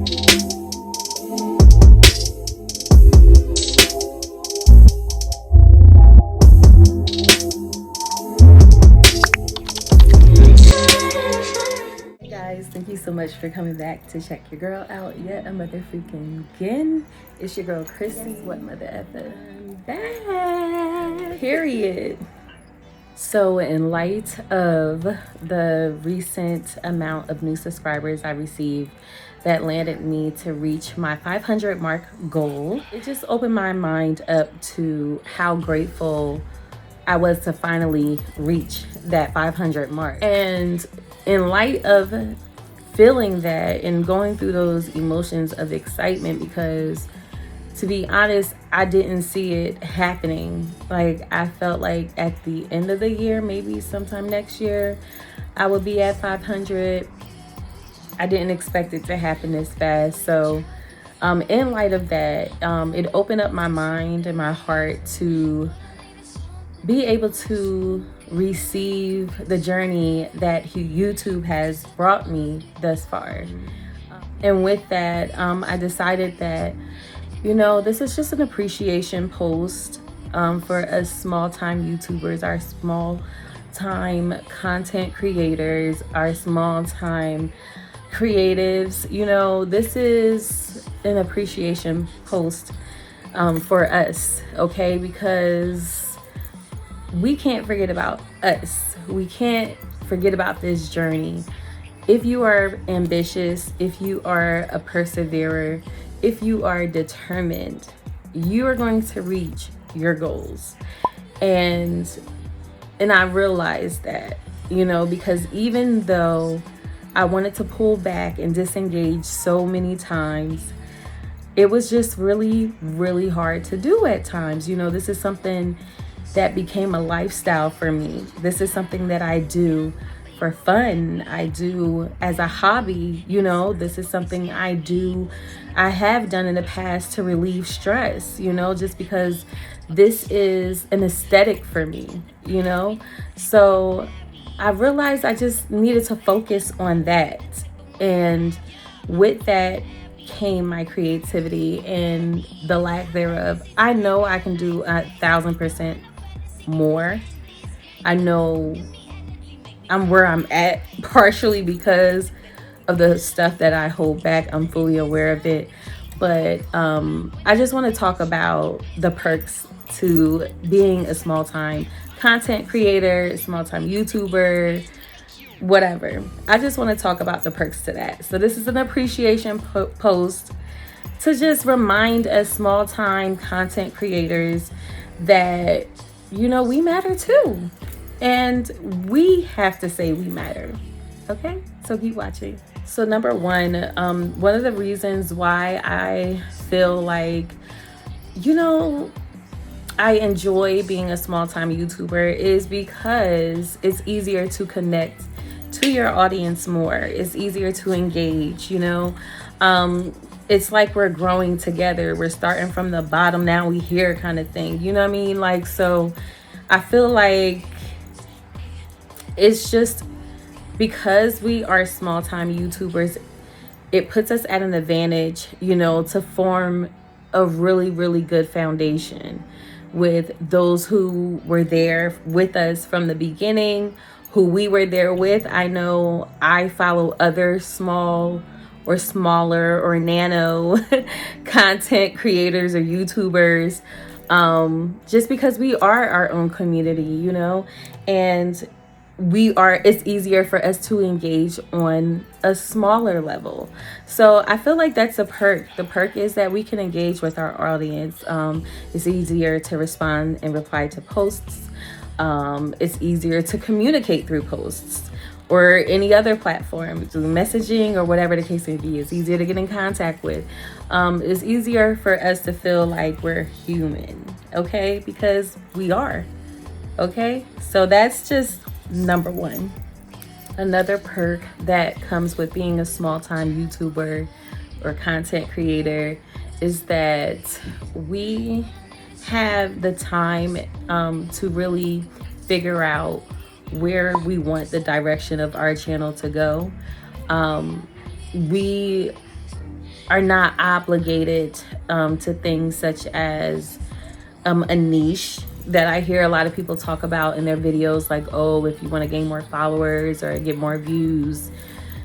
Thank you so much for coming back to check your girl out yet a motherfucking again. It's your girl Chrissy. What mother effer? Back. Period. So in light of the recent amount of new subscribers I received that landed me to reach my 500 mark goal, it just opened my mind up to how grateful I was to finally reach that 500 mark. And in light of feeling that and going through those emotions of excitement, because to be honest, I didn't see it happening. Like, I felt like at the end of the year, maybe sometime next year, I would be at 500. I didn't expect it to happen this fast. So in light of that, it opened up my mind and my heart to be able to receive the journey that YouTube has brought me thus far. And with that, I decided that, you know, this is just an appreciation post for us small-time YouTubers, our small-time content creators, our small-time creatives. You know, this is an appreciation post for us, okay? Because we can't forget about us. We can't forget about this journey. If you are ambitious, if you are a perseverer, if you are determined, you are going to reach your goals. And I realized that, you know, because even though I wanted to pull back and disengage so many times, it was just really, really hard to do at times. You know, this is something that became a lifestyle for me. This is something that I do for fun. I do as a hobby. You know, this is something I have done in the past to relieve stress, you know, just because this is an aesthetic for me, you know. So I realized I just needed to focus on that. And with that came my creativity and the lack thereof. I know I can do 1,000% more. I know I'm where I'm at partially because of the stuff that I hold back. I'm fully aware of it. But I just want to talk about the perks to being a small-time content creator, small-time YouTuber, whatever. I just want to talk about the perks to that. So this is an appreciation post to just remind us small-time content creators that, you know, we matter too. And we have to say we matter. Okay? So keep watching. So number one of the reasons why I feel like, you know, I enjoy being a small-time YouTuber is because it's easier to connect to your audience more. It's easier to engage, you know. It's like we're growing together. We're starting from the bottom, now we here kind of thing. You know what I mean? Like, so I feel like it's just because we are small-time YouTubers, it puts us at an advantage, you know, to form a really, really good foundation with those who were there with us from the beginning, who we were there with. I know I follow other small or smaller or nano content creators or YouTubers just because we are our own community, you know, and it's easier for us to engage on a smaller level. So I feel like that's a perk. The perk is that we can engage with our audience. It's easier to respond and reply to posts. It's easier to communicate through posts or any other platform, through messaging or whatever the case may be. It's easier to get in contact with. It's easier for us to feel like we're human, okay? Because we are, okay? So that's just number one. Another perk that comes with being a small-time YouTuber or content creator is that we have the time to really figure out where we want the direction of our channel to go. We are not obligated to things such as a niche that I hear a lot of people talk about in their videos, like, oh, if you want to gain more followers or get more views,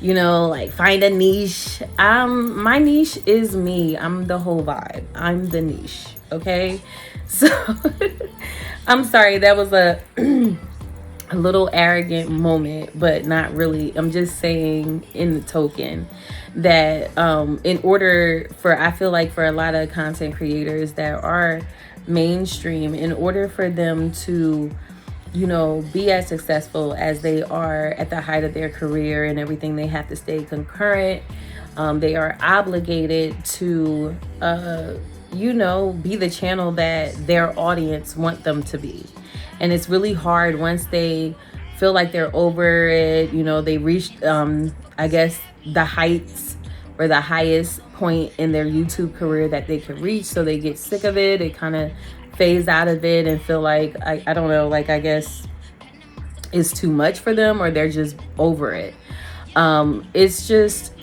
you know, like find a niche. My niche is me. I'm the whole vibe. I'm the niche. Okay. So I'm sorry, that was a little arrogant moment, but not really. I'm just saying in the token that in order for, I feel like for a lot of content creators that are mainstream, in order for them to, you know, be as successful as they are at the height of their career and everything, they have to stay concurrent. They are obligated to you know, be the channel that their audience want them to be. And it's really hard once they feel like they're over it, you know, they reached I guess the heights or the highest point in their YouTube career that they could reach. So they get sick of it. They kind of phase out of it and feel like, I don't know, like, I guess it's too much for them, or they're just over it. It's just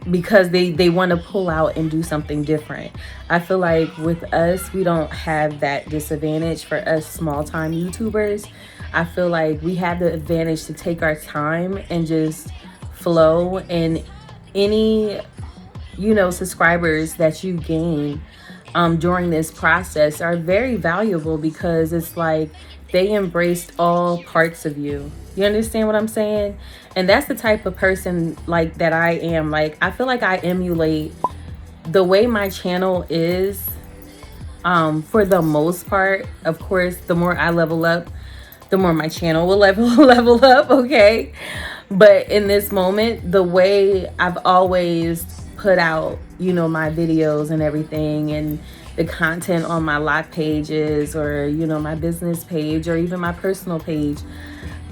because they want to pull out and do something different. I feel like with us, we don't have that disadvantage. For us small time YouTubers, I feel like we have the advantage to take our time and just flow. And any, you know, subscribers that you gain during this process are very valuable, because it's like they embraced all parts of you. You understand what I'm saying? And that's the type of person like that I am. Like, I feel like I emulate the way my channel is for the most part. Of course, the more I level up, the more my channel will level up, okay? But in this moment, the way I've always put out, you know, my videos and everything, and the content on my lock pages, or, you know, my business page, or even my personal page,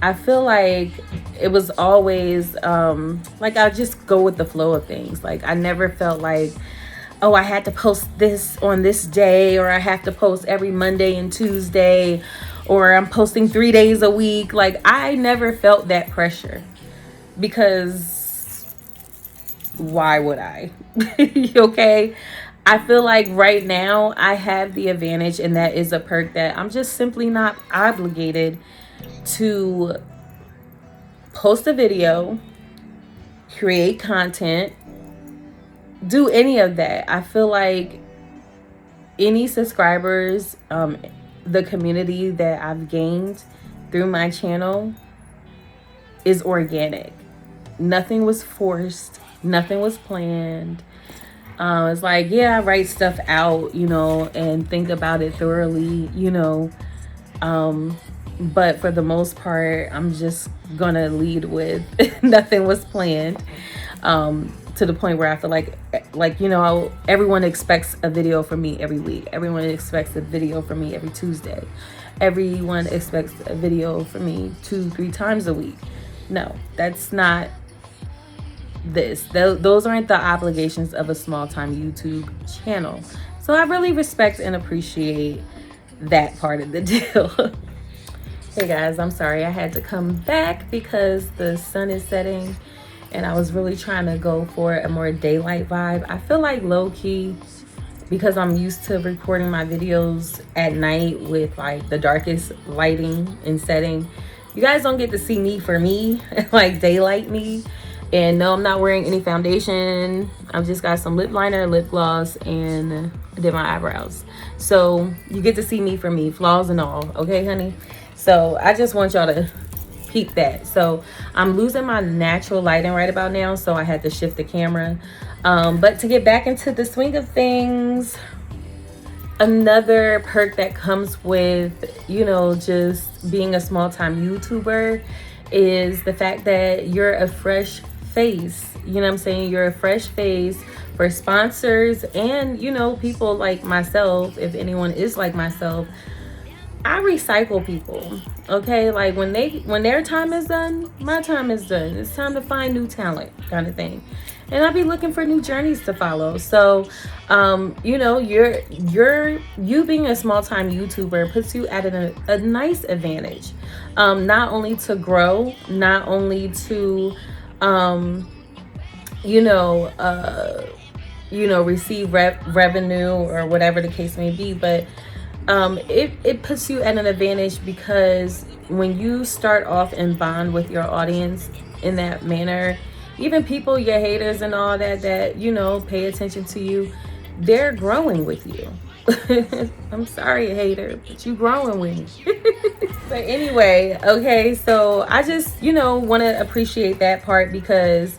I feel like it was always like I just go with the flow of things. Like, I never felt like, oh, I had to post this on this day, or I have to post every Monday and Tuesday, or I'm posting 3 days a week. Like, I never felt that pressure, because why would I? Okay. I feel like right now I have the advantage, and that is a perk, that I'm just simply not obligated to post a video, create content, do any of that. I feel like any subscribers, the community that I've gained through my channel is organic. Nothing was forced, nothing was planned. It's like, yeah, I write stuff out, you know, and think about it thoroughly, you know, but for the most part, I'm just gonna lead with nothing was planned, to the point where I feel like, you know, everyone expects a video from me every week. Everyone expects a video from me every Tuesday. Everyone expects a video from me 2-3 times a week. No, that's not this. Those aren't the obligations of a small time YouTube channel. So I really respect and appreciate that part of the deal. Hey guys, I'm sorry I had to come back because the sun is setting, and I was really trying to go for a more daylight vibe. I feel like low-key, because I'm used to recording my videos at night with like the darkest lighting and setting, you guys don't get to see me for me, like daylight me. And no, I'm not wearing any foundation. I've just got some lip liner, lip gloss, and I did my eyebrows. So you get to see me for me, flaws and all, okay, honey? So I just want y'all to peep that. So I'm losing my natural lighting right about now, so I had to shift the camera. But to get back into the swing of things, another perk that comes with, you know, just being a small time YouTuber is the fact that you're a fresh face. You know what I'm saying? You're a fresh face for sponsors and, you know, people like myself. If anyone is like myself, I recycle people, okay? Like when their time is done, my time is done. It's time to find new talent, kind of thing. And I'll be looking for new journeys to follow. So, you know, you being a small time YouTuber puts you at a nice advantage. Not only to grow, not only to, you know, you know, receive revenue or whatever the case may be. But it puts you at an advantage, because when you start off and bond with your audience in that manner, even people, your haters and all that, you know, pay attention to you, they're growing with you. I'm sorry, hater, but you growing with me. But anyway, okay, so I just, you know, want to appreciate that part, because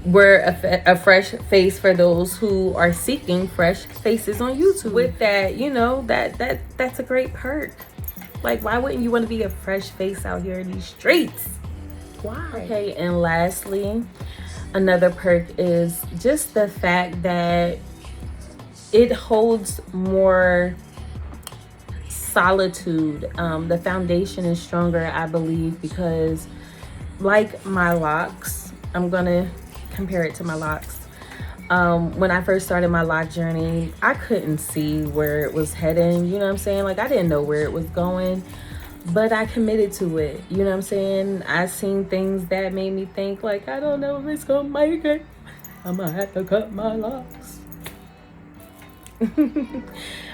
we're a fresh face for those who are seeking fresh faces on YouTube. With that, you know, that's a great perk. Like, why wouldn't you want to be a fresh face out here in these streets? Why? Okay, and lastly, another perk is just the fact that it holds more solitude. The foundation is stronger, I believe, because like my locks, I'm gonna compare it to my locks. When I first started my lock journey, I couldn't see where it was heading, you know what I'm saying? Like, I didn't know where it was going, but I committed to it, you know what I'm saying? I seen things that made me think, like, I don't know if it's gonna make it. I'm gonna have to cut my locks.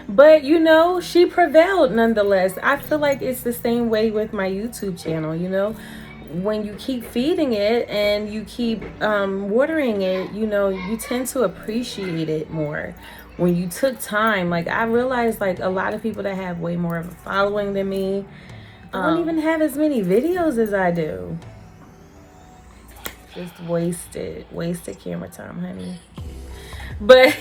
But you know, she prevailed nonetheless. I feel like it's the same way with my YouTube channel, you know? When you keep feeding it and you keep watering it, you know, you tend to appreciate it more. When you took time, like, I realized, like, a lot of people that have way more of a following than me don't even have as many videos as I do. Just wasted camera time, honey. But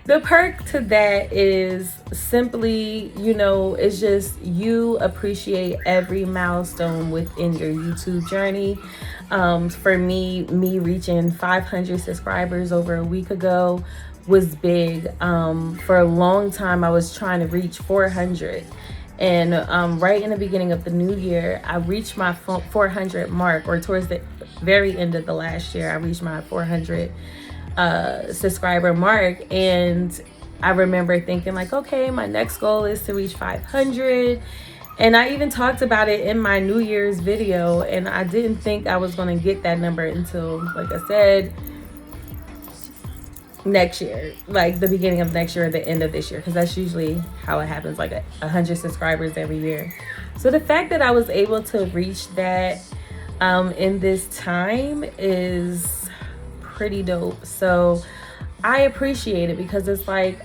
the perk to that is simply, you know, it's just you appreciate every milestone within your YouTube journey. For me reaching 500 subscribers over a week ago was big. For a long time, I was trying to reach 400. And right in the beginning of the new year, I reached my 400 mark, or towards the very end of the last year, I reached my 400 subscriber mark. And I remember thinking, like, okay, my next goal is to reach 500. And I even talked about it in my New Year's video, and I didn't think I was going to get that number until, like I said, next year, like the beginning of next year or the end of this year, because that's usually how it happens, like 100 subscribers every year. So the fact that I was able to reach that in this time is pretty dope. So I appreciate it, because it's like,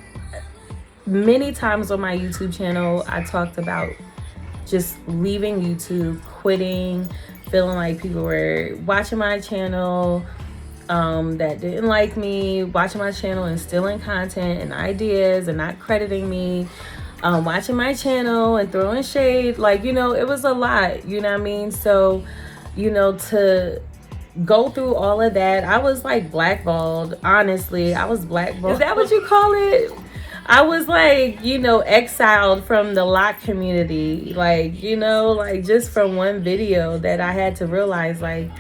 many times on my YouTube channel, I talked about just leaving YouTube, quitting, feeling like people were watching my channel that didn't like me, watching my channel and stealing content and ideas and not crediting me, watching my channel and throwing shade. Like, you know, it was a lot, you know what I mean? So, you know, to go through all of that, I was like blackballed. Honestly, I was blackballed. Is that what you call it? I was like, you know, exiled from the lock community. Like, you know, like just from one video that I had to realize, like,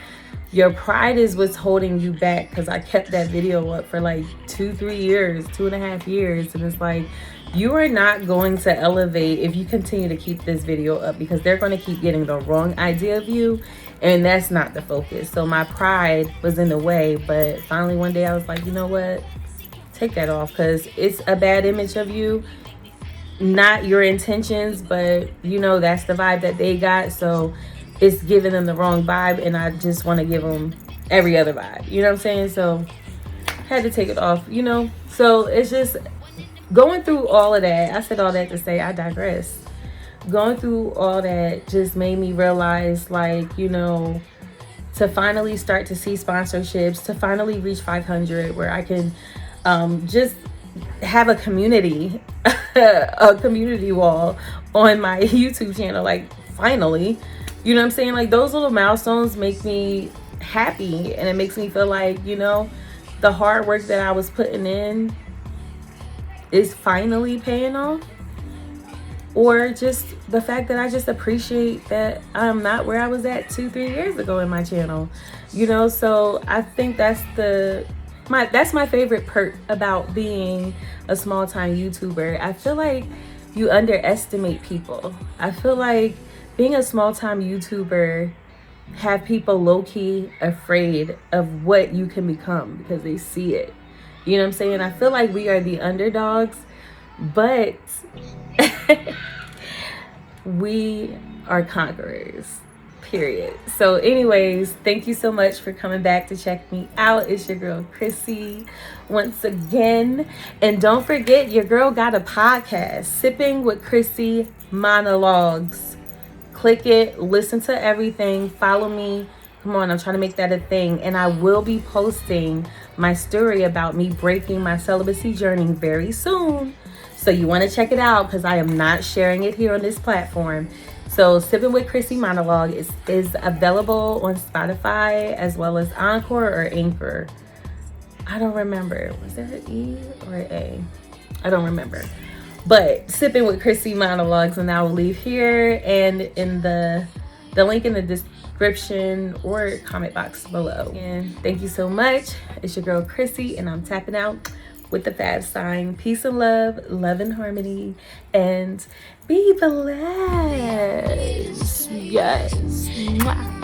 your pride is what's holding you back. Because I kept that video up for like 2-3 years, 2.5 years. And it's like, you are not going to elevate if you continue to keep this video up, because they're going to keep getting the wrong idea of you. And that's not the focus. So my pride was in the way. But finally one day I was like, you know what? Take that off, because it's a bad image of you. Not your intentions, but you know, that's the vibe that they got. So it's giving them the wrong vibe, and I just want to give them every other vibe. You know what I'm saying? So had to take it off, you know. So it's just going through all of that. I said all that to say I digress. Going through all that just made me realize, like, you know, to finally start to see sponsorships, to finally reach 500, where I can just have a community, a community wall on my YouTube channel. Like, finally, you know what I'm saying? Like, those little milestones make me happy, and it makes me feel like, you know, the hard work that I was putting in is finally paying off. Or just the fact that I just appreciate that I'm not where I was at 2-3 years ago in my channel, you know. So I think that's my favorite perk about being a small-time YouTuber. I feel like you underestimate people. I feel like being a small-time YouTuber have people low-key afraid of what you can become, because they see it. You know what I'm saying? I feel like we are the underdogs, but we are conquerors, period. So anyways, thank you so much for coming back to check me out. It's your girl Chrissy once again, and don't forget, your girl got a podcast, Sipn with Chrissy Monologues. Click it, listen to everything, follow me. Come on, I'm trying to make that a thing. And I will be posting my story about me breaking my celibacy journey very soon. So you want to check it out, because I am not sharing it here on this platform. So Sipn with Chrissy Monologue is available on Spotify as well as Encore or Anchor. I don't remember. Was there an E or an A? I don't remember. But Sipn with Chrissy Monologues, and I will leave here and in the link in the description or comment box below. And thank you so much. It's your girl Chrissy, and I'm tapping out with the fab sign. Peace and love, love and harmony, and be blessed. Yes. Mwah.